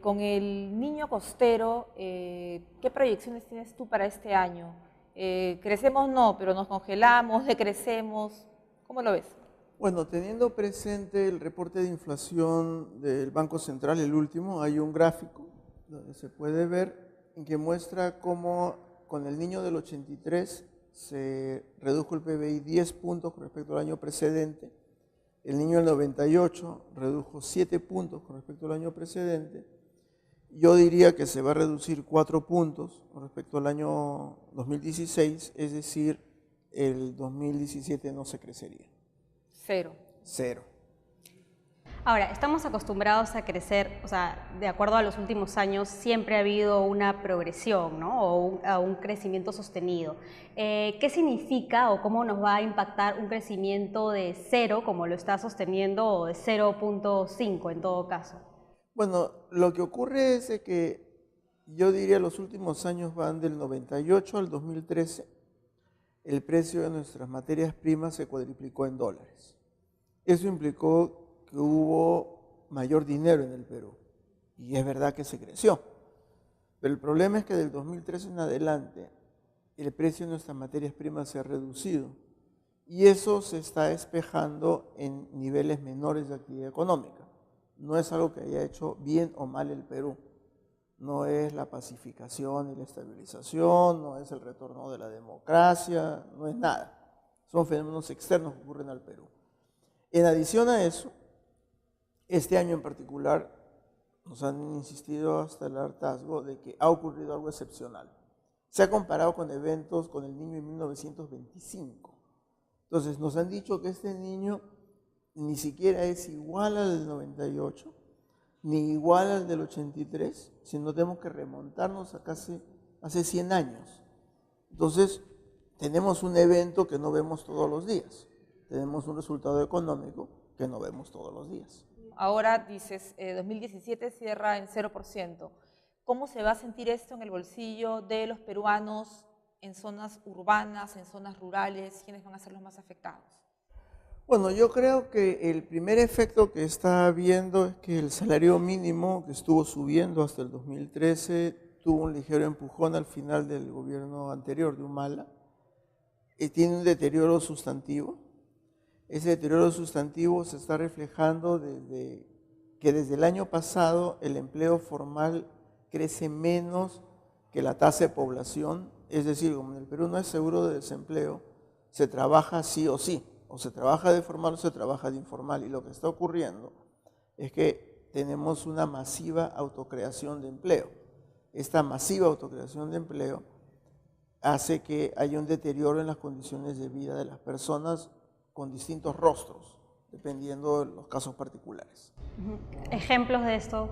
con el niño costero, ¿qué proyecciones tienes tú para este año? ¿Crecemos? No, pero nos congelamos, decrecemos. ¿Cómo lo ves? Bueno, teniendo presente el reporte de inflación del Banco Central, el último, hay un gráfico donde se puede ver en que muestra cómo con el niño del 83 se redujo el PBI 10 puntos con respecto al año precedente, el niño del 98 redujo 7 puntos con respecto al año precedente. Yo diría que se va a reducir 4 puntos con respecto al año 2016, es decir, el 2017 no se crecería. Cero. Cero. Ahora, estamos acostumbrados a crecer, o sea, de acuerdo a los últimos años, siempre ha habido una progresión, ¿no? O un crecimiento sostenido. ¿Qué significa o cómo nos va a impactar un crecimiento de cero, como lo está sosteniendo, o de 0.5 en todo caso? Bueno, lo que ocurre es de que yo diría los últimos años van del 98 al 2013, el precio de nuestras materias primas se cuadruplicó en dólares. Eso implicó que hubo mayor dinero en el Perú y es verdad que se creció. Pero el problema es que del 2013 en adelante el precio de nuestras materias primas se ha reducido y eso se está despejando en niveles menores de actividad económica. No es algo que haya hecho bien o mal el Perú. No es la pacificación y la estabilización, no es el retorno de la democracia, no es nada. Son fenómenos externos que ocurren al Perú. En adición a eso, este año en particular nos han insistido hasta el hartazgo de que ha ocurrido algo excepcional. Se ha comparado con eventos con el niño en 1925. Entonces nos han dicho que este niño ni siquiera es igual al del 98, ni igual al del 83, sino tenemos que remontarnos a casi hace 100 años. Entonces tenemos un evento que no vemos todos los días. Tenemos un resultado económico que no vemos todos los días. Ahora dices, 2017 cierra en 0%. ¿Cómo se va a sentir esto en el bolsillo de los peruanos en zonas urbanas, en zonas rurales? ¿Quiénes van a ser los más afectados? Bueno, yo creo que el primer efecto que está habiendo es que el salario mínimo, que estuvo subiendo hasta el 2013, tuvo un ligero empujón al final del gobierno anterior de Humala, y tiene un deterioro sustantivo. Ese deterioro sustantivo se está reflejando desde el año pasado el empleo formal crece menos que la tasa de población, es decir, como en el Perú no hay seguro de desempleo, se trabaja sí o sí, o se trabaja de formal o se trabaja de informal, y lo que está ocurriendo es que tenemos una masiva autocreación de empleo. Esta masiva autocreación de empleo hace que haya un deterioro en las condiciones de vida de las personas con distintos rostros, dependiendo de los casos particulares. Ejemplos de esto,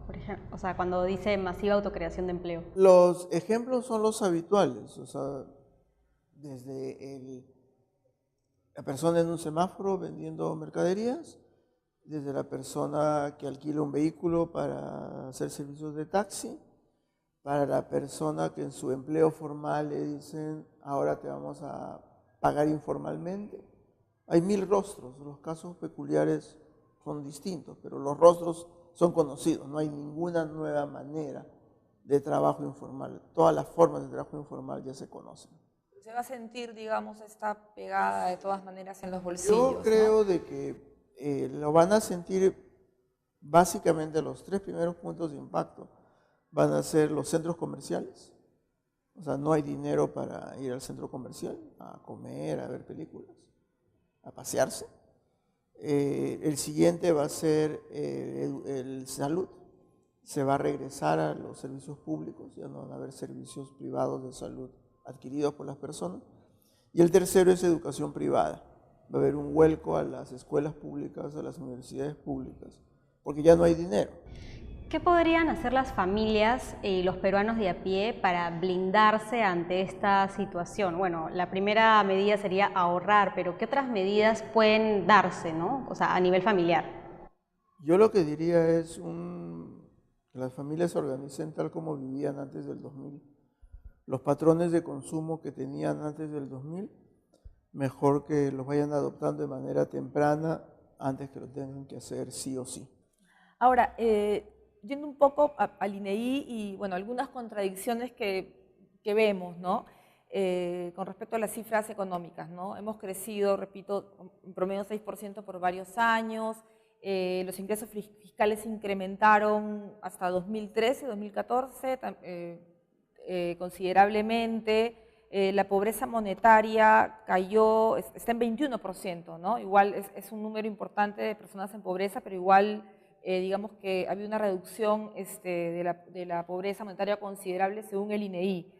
por ejemplo, o sea, cuando dice masiva autocreación de empleo. Los ejemplos son los habituales, o sea, desde la persona en un semáforo vendiendo mercaderías, desde la persona que alquila un vehículo para hacer servicios de taxi, para la persona que en su empleo formal le dicen, ahora te vamos a pagar informalmente. Hay 1000 rostros, los casos peculiares son distintos, pero los rostros son conocidos, no hay ninguna nueva manera de trabajo informal. Todas las formas de trabajo informal ya se conocen. Se va a sentir, digamos, esta pegada de todas maneras en los bolsillos, Yo creo ¿no? de que lo van a sentir básicamente los 3 primeros puntos de impacto. Van a ser los centros comerciales, o sea, no hay dinero para ir al centro comercial a comer, a ver películas, a pasearse. El siguiente va a ser el salud. Se va a regresar a los servicios públicos, ya no van a haber servicios privados de salud adquiridos por las personas. Y el tercero es educación privada. Va a haber un vuelco a las escuelas públicas, a las universidades públicas, porque ya no hay dinero. ¿Qué podrían hacer las familias y los peruanos de a pie para blindarse ante esta situación? Bueno, la primera medida sería ahorrar, pero ¿qué otras medidas pueden darse, ¿no? O sea, a nivel familiar. Yo lo que diría es que las familias se organicen tal como vivían antes del 2000. Los patrones de consumo que tenían antes del 2000, mejor que los vayan adoptando de manera temprana antes que lo tengan que hacer sí o sí. Ahora, yendo un poco al INEI y, bueno, algunas contradicciones que vemos, ¿no? Con respecto a las cifras económicas, ¿no? Hemos crecido, repito, en promedio 6% por varios años, los ingresos fiscales se incrementaron hasta 2013, 2014, considerablemente. La pobreza monetaria cayó, está en 21%, ¿no? Igual es un número importante de personas en pobreza, pero igual digamos que había una reducción de la pobreza monetaria considerable según el INEI.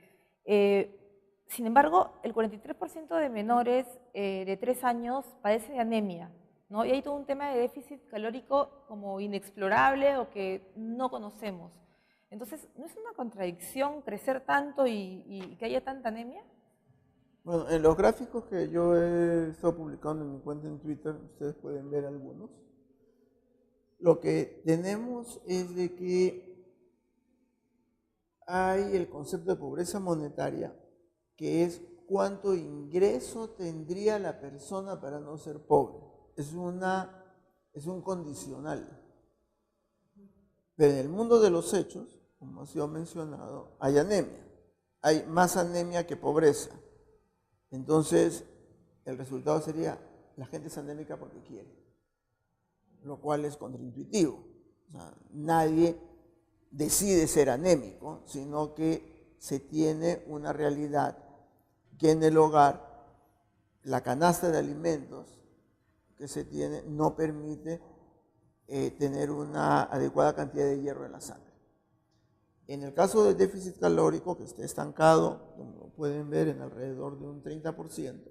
Sin embargo, el 43% de menores de 3 años padece de anemia, ¿no? Y hay todo un tema de déficit calórico como inexplorable o que no conocemos. Entonces, ¿no es una contradicción crecer tanto y que haya tanta anemia? Bueno, en los gráficos que yo he estado publicando en mi cuenta en Twitter, ustedes pueden ver algunos. Lo que tenemos es de que hay el concepto de pobreza monetaria, que es cuánto ingreso tendría la persona para no ser pobre. Es un condicional. Pero en el mundo de los hechos, como ha sido mencionado, hay anemia. Hay más anemia que pobreza. Entonces, el resultado sería, la gente es anémica porque quiere, lo cual es contraintuitivo. O sea, nadie decide ser anémico, sino que se tiene una realidad que en el hogar la canasta de alimentos que se tiene no permite tener una adecuada cantidad de hierro en la sangre. En el caso del déficit calórico, que esté estancado, como pueden ver, en alrededor de un 30%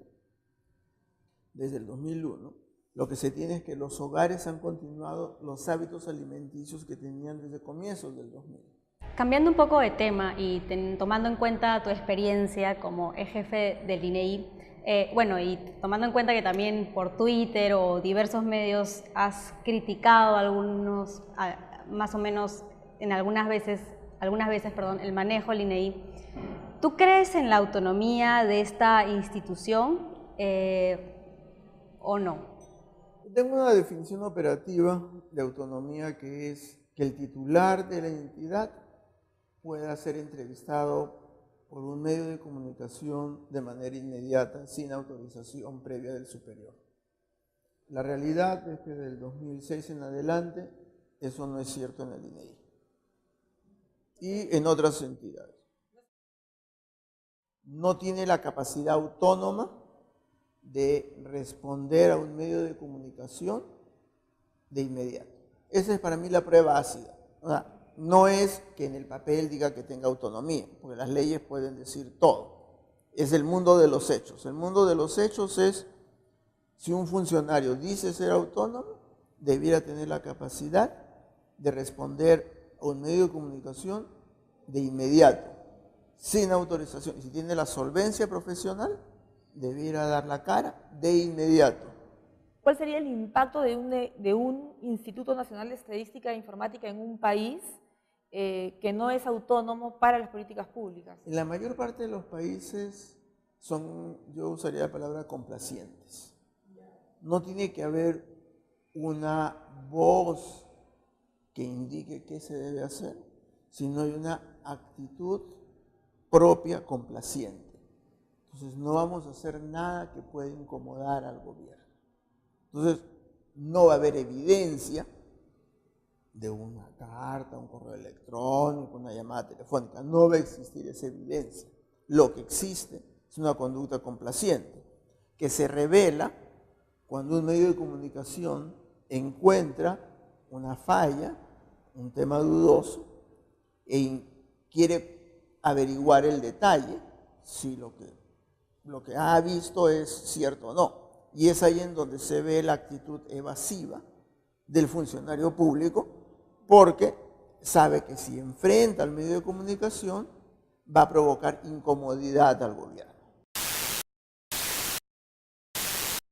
desde el 2001, lo que se tiene es que los hogares han continuado los hábitos alimenticios que tenían desde comienzos del 2000. Cambiando un poco de tema y tomando en cuenta tu experiencia como jefe del INEI, bueno, y tomando en cuenta que también por Twitter o diversos medios has criticado algunos, más o menos en algunas veces, el manejo del INEI, ¿tú crees en la autonomía de esta institución o no? Tengo una definición operativa de autonomía que es que el titular de la entidad pueda ser entrevistado por un medio de comunicación de manera inmediata, sin autorización previa del superior. La realidad es que del 2006 en adelante eso no es cierto en el INEI y en otras entidades. No tiene la capacidad autónoma de responder a un medio de comunicación de inmediato. Esa es para mí la prueba ácida. O sea, no es que en el papel diga que tenga autonomía, porque las leyes pueden decir todo. Es el mundo de los hechos. El mundo de los hechos es, si un funcionario dice ser autónomo, debiera tener la capacidad de responder a un medio de comunicación de inmediato, sin autorización. Y si tiene la solvencia profesional, debiera dar la cara de inmediato. ¿Cuál sería el impacto de un Instituto Nacional de Estadística e Informática en un país que no es autónomo para las políticas públicas? En la mayor parte de los países son, yo usaría la palabra complacientes. No tiene que haber una voz que indique qué se debe hacer, sino hay una actitud propia complaciente. Entonces no vamos a hacer nada que pueda incomodar al gobierno. Entonces no va a haber evidencia de una carta, un correo electrónico, una llamada telefónica. No va a existir esa evidencia. Lo que existe es una conducta complaciente que se revela cuando un medio de comunicación encuentra una falla, un tema dudoso, e quiere averiguar el detalle, si lo que ha visto es cierto o no. Y es ahí en donde se ve la actitud evasiva del funcionario público, porque sabe que si enfrenta al medio de comunicación va a provocar incomodidad al gobierno.